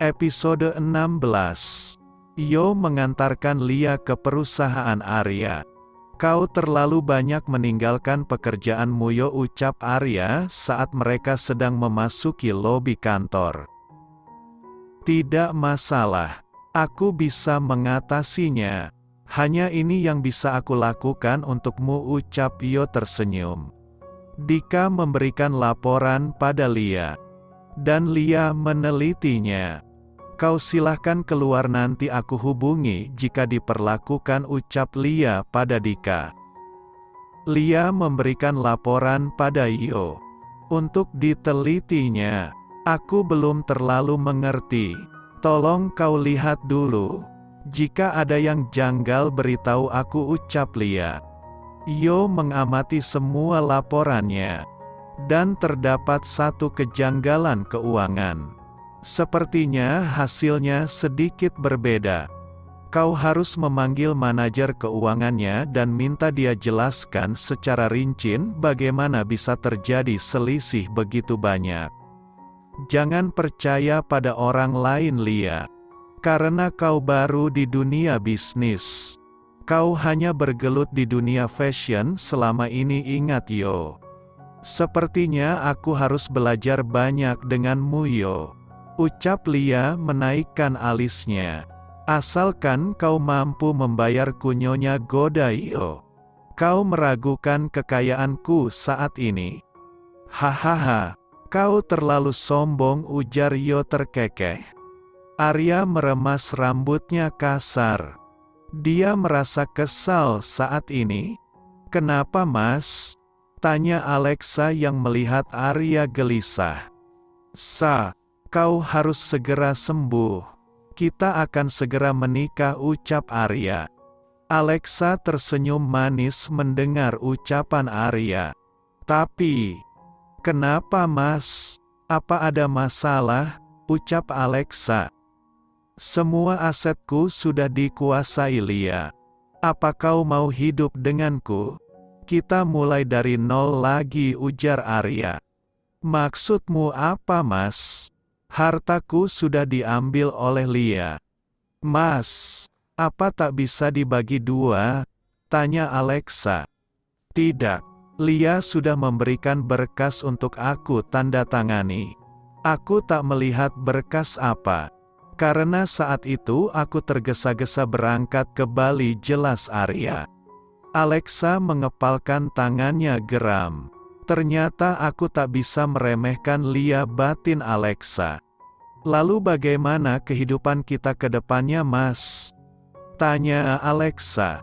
Episode 16. Yo mengantarkan Lia ke perusahaan Arya. Kau terlalu banyak meninggalkan pekerjaanmu, Yo, ucap Arya saat mereka sedang memasuki lobi kantor. Tidak masalah. Aku bisa mengatasinya. Hanya ini yang bisa aku lakukan untukmu, ucap Yo tersenyum. Dika memberikan laporan pada Lia. Dan Lia menelitinya. Kau silahkan keluar, nanti aku hubungi jika diperlakukan, ucap Lia pada Dika. Lia memberikan laporan pada Yo. Untuk ditelitinya. Aku belum terlalu mengerti. Tolong kau lihat dulu. Jika ada yang janggal beritahu aku, ucap Lia. Yo mengamati semua laporannya. Dan terdapat satu kejanggalan keuangan. Sepertinya hasilnya sedikit berbeda. Kau harus memanggil manajer keuangannya dan minta dia jelaskan secara rinci bagaimana bisa terjadi selisih begitu banyak. Jangan percaya pada orang lain, Lia. Karena kau baru di dunia bisnis. Kau hanya bergelut di dunia fashion selama ini, ingat, Yo. Sepertinya aku harus belajar banyak denganmu, Yo. Ucap Lia menaikkan alisnya. Asalkan kau mampu membayarku, Nyonya goda Yo. Kau meragukan kekayaanku saat ini. Hahaha, kau terlalu sombong, ujar Yo terkekeh. Arya meremas rambutnya kasar. Dia merasa kesal saat ini. Kenapa, Mas? Tanya Alexa yang melihat Arya gelisah. Kau harus segera sembuh. Kita akan segera menikah, ucap Arya. Alexa tersenyum manis mendengar ucapan Arya. Tapi, kenapa, Mas? Apa ada masalah? Ucap Alexa. Semua asetku sudah dikuasai, Lia. Apa kau mau hidup denganku? Kita mulai dari nol lagi, ujar Arya. Maksudmu apa, Mas? Hartaku sudah diambil oleh Lia. Mas, apa tak bisa dibagi dua? Tanya Alexa. Tidak. Lia sudah memberikan berkas untuk aku tanda tangani. Aku tak melihat berkas apa. Karena saat itu aku tergesa-gesa berangkat ke Bali, jelas Arya. Alexa mengepalkan tangannya geram. Ternyata aku tak bisa meremehkan Lia, batin Alexa. Lalu bagaimana kehidupan kita ke depannya, Mas? Tanya Alexa.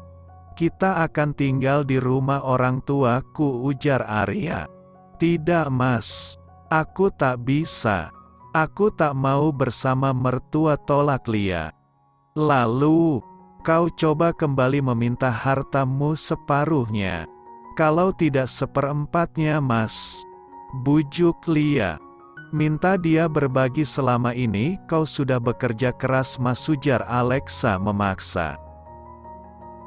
Kita akan tinggal di rumah orang tuaku, ujar Arya. Tidak, Mas. Aku tak bisa. Aku tak mau bersama mertua, tolak Lia. Lalu, kau coba kembali meminta hartamu separuhnya. Kalau tidak seperempatnya, Mas. Bujuk Lia. Minta dia berbagi, selama ini kau sudah bekerja keras, Mas, ujar Alexa memaksa.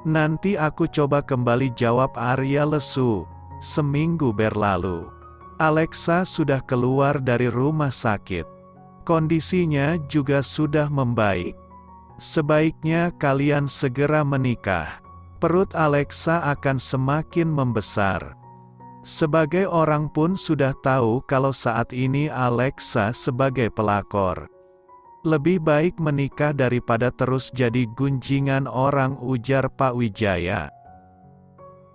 Nanti aku coba kembali, jawab Arya lesu. Seminggu berlalu. Alexa sudah keluar dari rumah sakit. Kondisinya juga sudah membaik. Sebaiknya kalian segera menikah. Perut Alexa akan semakin membesar. Sebagai orang pun sudah tahu kalau saat ini Alexa sebagai pelakor. Lebih baik menikah daripada terus jadi gunjingan orang, ujar Pak Wijaya.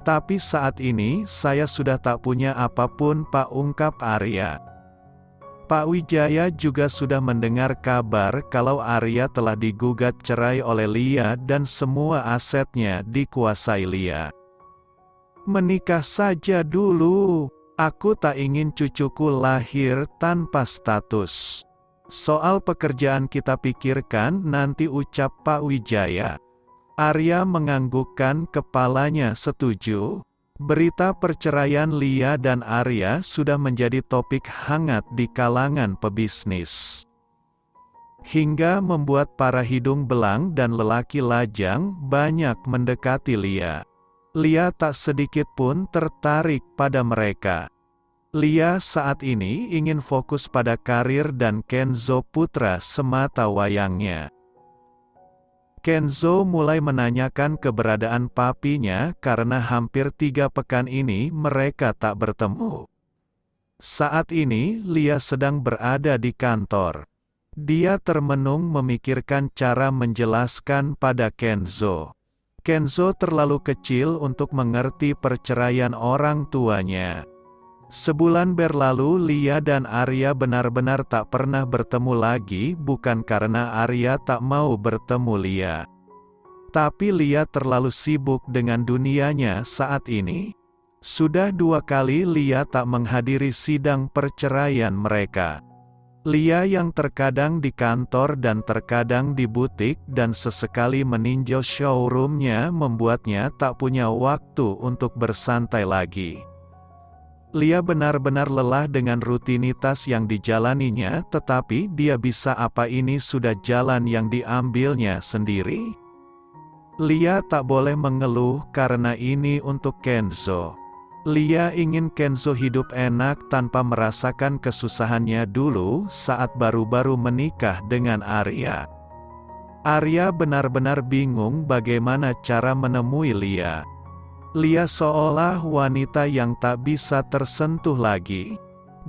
Tapi saat ini saya sudah tak punya apapun, Pak, ungkap Arya. Pak Wijaya juga sudah mendengar kabar kalau Arya telah digugat cerai oleh Lia dan semua asetnya dikuasai Lia. Menikah saja dulu. Aku tak ingin cucuku lahir tanpa status. Soal pekerjaan kita pikirkan nanti, ucap Pak Wijaya. Arya menganggukkan kepalanya setuju. Berita perceraian Lia dan Arya sudah menjadi topik hangat di kalangan pebisnis. Hingga membuat para hidung belang dan lelaki lajang banyak mendekati Lia. Lia tak sedikit pun tertarik pada mereka. Lia saat ini ingin fokus pada karir dan Kenzo putra semata wayangnya. Kenzo mulai menanyakan keberadaan papinya karena hampir 3 pekan ini mereka tak bertemu. Saat ini, Lia sedang berada di kantor. Dia termenung memikirkan cara menjelaskan pada Kenzo. Kenzo terlalu kecil untuk mengerti perceraian orang tuanya. Sebulan berlalu Lia dan Arya benar-benar tak pernah bertemu lagi, bukan karena Arya tak mau bertemu Lia. Tapi Lia terlalu sibuk dengan dunianya saat ini. Sudah 2 kali Lia tak menghadiri sidang perceraian mereka. Lia yang terkadang di kantor dan terkadang di butik dan sesekali meninjau showroomnya membuatnya tak punya waktu untuk bersantai lagi. Lia benar-benar lelah dengan rutinitas yang dijalaninya, tetapi dia bisa apa ini sudah jalan yang diambilnya sendiri? Lia tak boleh mengeluh karena ini untuk Kenzo. Lia ingin Kenzo hidup enak tanpa merasakan kesusahannya dulu saat baru-baru menikah dengan Arya. Arya benar-benar bingung bagaimana cara menemui Lia. Lia seolah wanita yang tak bisa tersentuh lagi.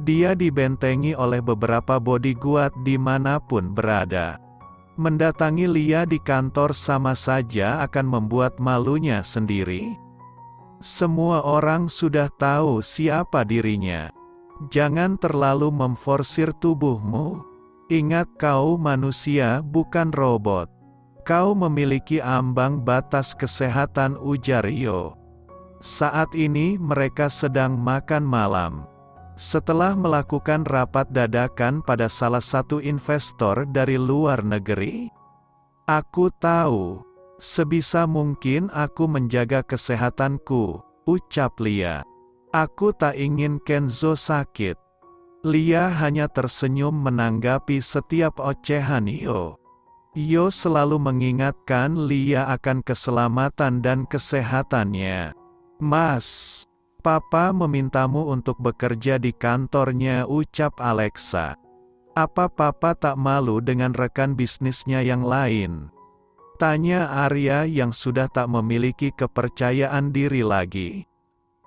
Dia dibentengi oleh beberapa bodyguard dimanapun berada. Mendatangi Lia di kantor sama saja akan membuat malunya sendiri. Semua orang sudah tahu siapa dirinya. Jangan terlalu memforsir tubuhmu. Ingat kau manusia bukan robot. Kau memiliki ambang batas kesehatan, ujar Rio. Saat ini mereka sedang makan malam. Setelah melakukan rapat dadakan pada salah satu investor dari luar negeri. Aku tahu. Sebisa mungkin aku menjaga kesehatanku, ucap Lia. Aku tak ingin Kenzo sakit. Lia hanya tersenyum menanggapi setiap ocehan Io. Io selalu mengingatkan Lia akan keselamatan dan kesehatannya. Mas, Papa memintamu untuk bekerja di kantornya, ucap Alexa. Apa Papa tak malu dengan rekan bisnisnya yang lain? Tanya Arya yang sudah tak memiliki kepercayaan diri lagi.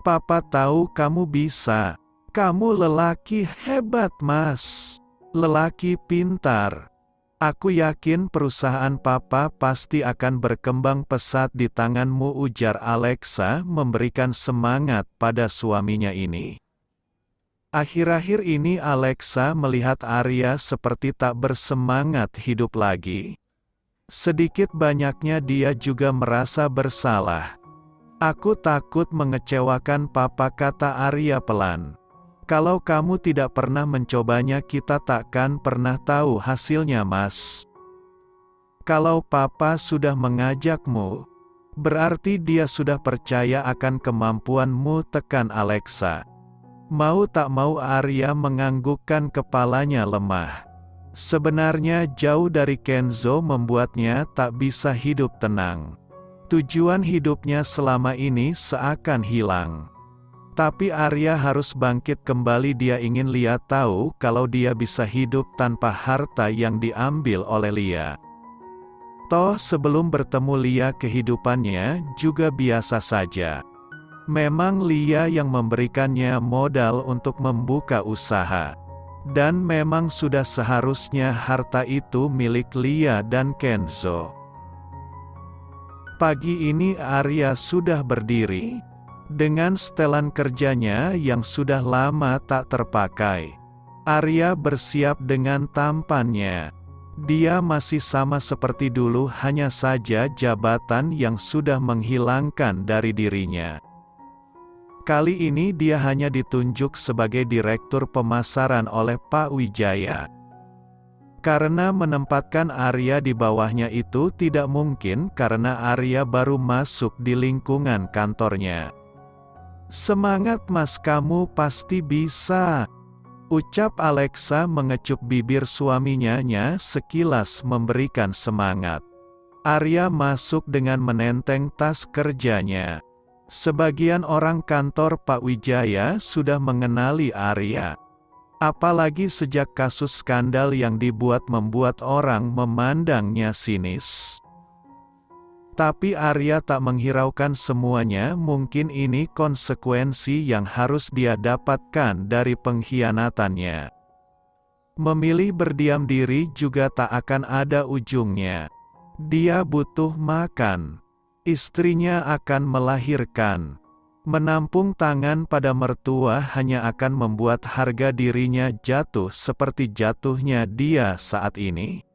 Papa tahu kamu bisa. Kamu lelaki hebat, Mas. Lelaki pintar. Aku yakin perusahaan Papa pasti akan berkembang pesat di tanganmu, ujar Alexa memberikan semangat pada suaminya ini. Akhir-akhir ini Alexa melihat Arya seperti tak bersemangat hidup lagi. Sedikit banyaknya dia juga merasa bersalah. Aku takut mengecewakan Papa, kata Arya pelan. Kalau kamu tidak pernah mencobanya, kita takkan pernah tahu hasilnya, Mas. Kalau Papa sudah mengajakmu, berarti dia sudah percaya akan kemampuanmu, tekan Alexa. Mau tak mau Arya menganggukkan kepalanya lemah. Sebenarnya jauh dari Kenzo membuatnya tak bisa hidup tenang. Tujuan hidupnya selama ini seakan hilang. Tapi Arya harus bangkit kembali. Dia ingin Lia tahu kalau dia bisa hidup tanpa harta yang diambil oleh Lia. Toh sebelum bertemu Lia kehidupannya juga biasa saja. Memang Lia yang memberikannya modal untuk membuka usaha. Dan memang sudah seharusnya harta itu milik Lia dan Kenzo. Pagi ini Arya sudah berdiri. Dengan setelan kerjanya yang sudah lama tak terpakai. Arya bersiap dengan tampannya. Dia masih sama seperti dulu, hanya saja jabatan yang sudah menghilangkan dari dirinya. Kali ini dia hanya ditunjuk sebagai direktur pemasaran oleh Pak Wijaya. Karena menempatkan Arya di bawahnya itu tidak mungkin karena Arya baru masuk di lingkungan kantornya. Semangat Mas, kamu pasti bisa, ucap Alexa mengecup bibir suaminya sekilas memberikan semangat. Arya masuk dengan menenteng tas kerjanya. Sebagian orang kantor Pak Wijaya sudah mengenali Arya. Apalagi sejak kasus skandal yang membuat orang memandangnya sinis. Tapi Arya tak menghiraukan semuanya, mungkin ini konsekuensi yang harus dia dapatkan dari pengkhianatannya. Memilih berdiam diri juga tak akan ada ujungnya. Dia butuh makan. Istrinya akan melahirkan. Menampung tangan pada mertua hanya akan membuat harga dirinya jatuh seperti jatuhnya dia saat ini.